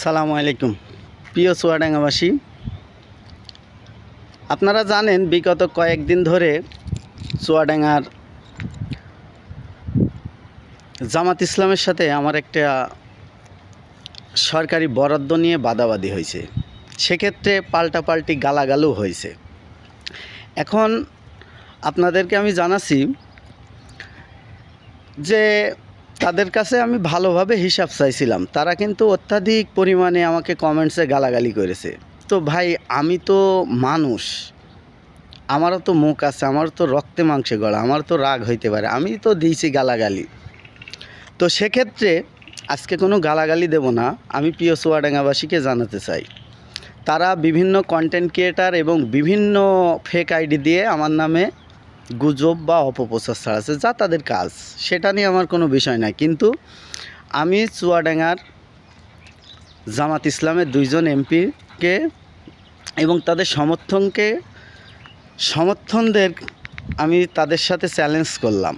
সালামু আলাইকুম প্রিয় চুয়াডাঙ্গাবাসী, আপনারা জানেন বিগত কয়েকদিন ধরে চুয়াডাঙ্গার জামাত ইসলামের সাথে আমার একটা সরকারি বরাদ্দ নিয়ে বাদাবাদি হয়েছে। সেক্ষেত্রে পাল্টাপাল্টি গালাগালও হয়েছে। এখন আপনাদেরকে আমি জানাচ্ছি যে তাদের কাছে আমি ভালোভাবে হিসাব চাইছিলাম, তারা কিন্তু অত্যাধিক পরিমাণে আমাকে কমেন্টসে গালাগালি করেছে। তো ভাই, আমি তো মানুষ, আমারও তো মুখ আছে, আমারও তো রক্তে মাংসে গড়া, আমার তো রাগ হইতে পারে, আমি তো দিয়েছি গালাগালি। তো সেক্ষেত্রে আজকে কোনো গালাগালি দেব না। আমি প্রিয় চুয়াডাঙ্গাবাসীকে জানাতে চাই, তারা বিভিন্ন কন্টেন্ট ক্রিয়েটার এবং বিভিন্ন ফেক আইডি দিয়ে আমার নামে গুজব বা অপপ্রচার ছড়াচ্ছে, যা তাদের কাজ, সেটা নিয়ে আমার কোনো বিষয় নাই। কিন্তু আমি চুয়াডাঙ্গার জামাত ইসলামের 2জন এমপিকে এবং তাদের সমর্থনদের আমি তাদের সাথে চ্যালেঞ্জ করলাম।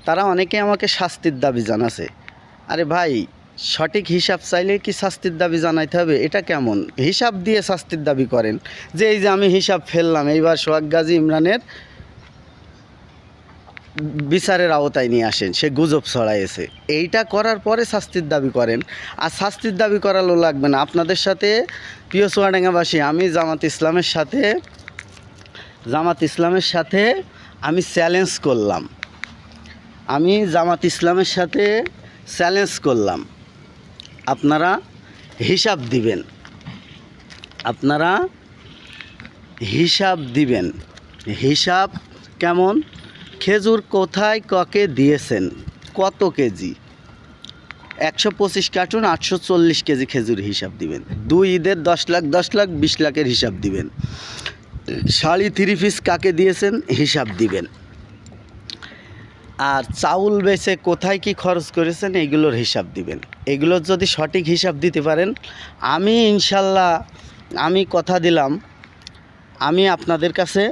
তারা অনেকে আমাকে শাস্তির দাবি জানাছে। আরে ভাই, সঠিক হিসাব চাইলে কি শাস্তির দাবি জানাইতে হবে? এটা কেমন হিসাব দিয়ে শাস্তির দাবি করেন? যে এই যে আমি হিসাব ফেললাম, এইবার সোহাগ গাজী ইমরানের বিচারের আওতায় নিয়ে আসেন, সে গুজব ছড়াইছে, এইটা করার পরে শাস্তির দাবি করেন। আর শাস্তির দাবি করারও লাগবে না। আপনাদের সাথে প্রিয় চুয়াডাঙ্গাবাসী, আমি জামাত ইসলামের সাথে আমি চ্যালেঞ্জ করলাম। আপনারা হিসাব দিবেন। হিসাব কেমন? খেজুর কোথায় ককে দিয়েছেন, কত কেজি? 125 কার্টুন 840 কেজি খেজুর হিসাব দিবেন। 2 ঈদের 10 লাখ 20 লাখের হিসাব দিবেন। শাড়ি 3 পিস কাকে দিয়েছেন হিসাব দিবেন। আর চাউল বেচে কোথায় কি খরচ করেছেন এগুলোর হিসাব দিবেন। এগুলোর যদি সঠিক হিসাব দিতে পারেন, আমি ইনশাল্লাহ, আমি কথা দিলাম, আমি আপনাদের কাছে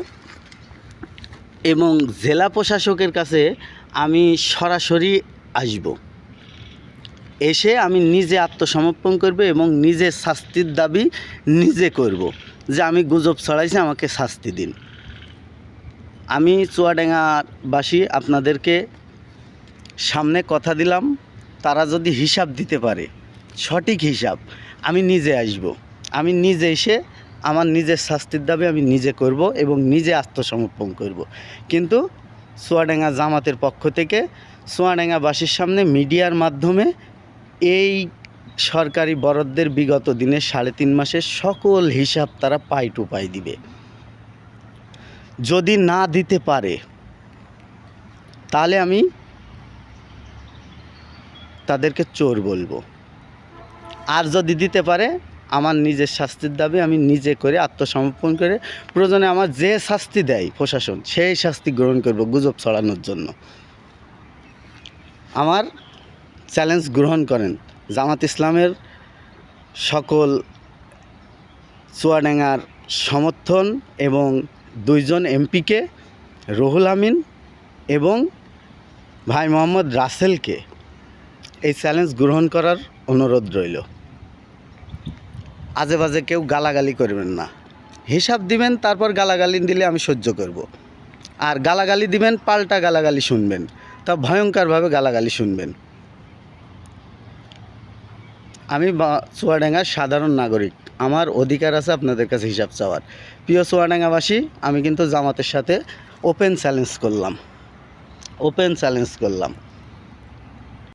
এবং জেলা প্রশাসকের কাছে আমি সরাসরি আসব। এসে আমি নিজে আত্মসমর্পণ করব এবং নিজে শাস্তির দাবি নিজে করব, যে আমি গুজব ছড়াইছি, আমাকে শাস্তি দিন। আমি চুয়াডাঙ্গাবাসী আপনাদেরকে সামনে কথা দিলাম, তারা যদি হিসাব দিতে পারে, সঠিক হিসাব, আমি নিজে আসব। আমি নিজে এসে আমার নিজের শাস্তির দাবি আমি নিজে করব এবং নিজে আত্মসমর্পণ করব। কিন্তু চুয়াডাঙ্গা জামাতের পক্ষ থেকে চুয়াডাঙ্গাবাসীর সামনে মিডিয়ার মাধ্যমে এই সরকারি বরাদ্দের বিগত দিনের 3.5 মাসের সকল হিসাব তারা পাই টু পাই দিবে। যদি না দিতে পারে তাহলে আমি তাদেরকে চোর বলবো। আর যদি দিতে পারে, আমার নিজের শাস্তির দাবি আমি নিজে করে আত্মসমর্পণ করে, প্রয়োজনে আমার যে শাস্তি দেয় প্রশাসন, সেই শাস্তি গ্রহণ করব গুজব ছড়ানোর জন্য। আমার চ্যালেঞ্জ গ্রহণ করেন জামাত ইসলামের সকল চুয়াডাঙ্গার সমর্থন এবং 2জন এমপিকে, রুহুল আমিন এবং ভাই মোহাম্মদ রাসেলকে এই চ্যালেঞ্জ গ্রহণ করার অনুরোধ রইল। আজে বাজে কেউ গালাগালি করবেন না। হিসাব দিবেন, তারপর গালাগালি দিলে আমি সহ্য করব। আর গালাগালি দিবেন, পাল্টা গালাগালি শুনবেন, তা ভয়ঙ্করভাবে গালাগালি শুনবেন। আমি চুয়াডাঙ্গার সাধারণ নাগরিক, আমার অধিকার আছে আপনাদের কাছে হিসাব চাওয়ার। প্রিয় চুয়াডাঙ্গাবাসী, আমি কিন্তু জামাতের সাথে ওপেন চ্যালেঞ্জ করলাম।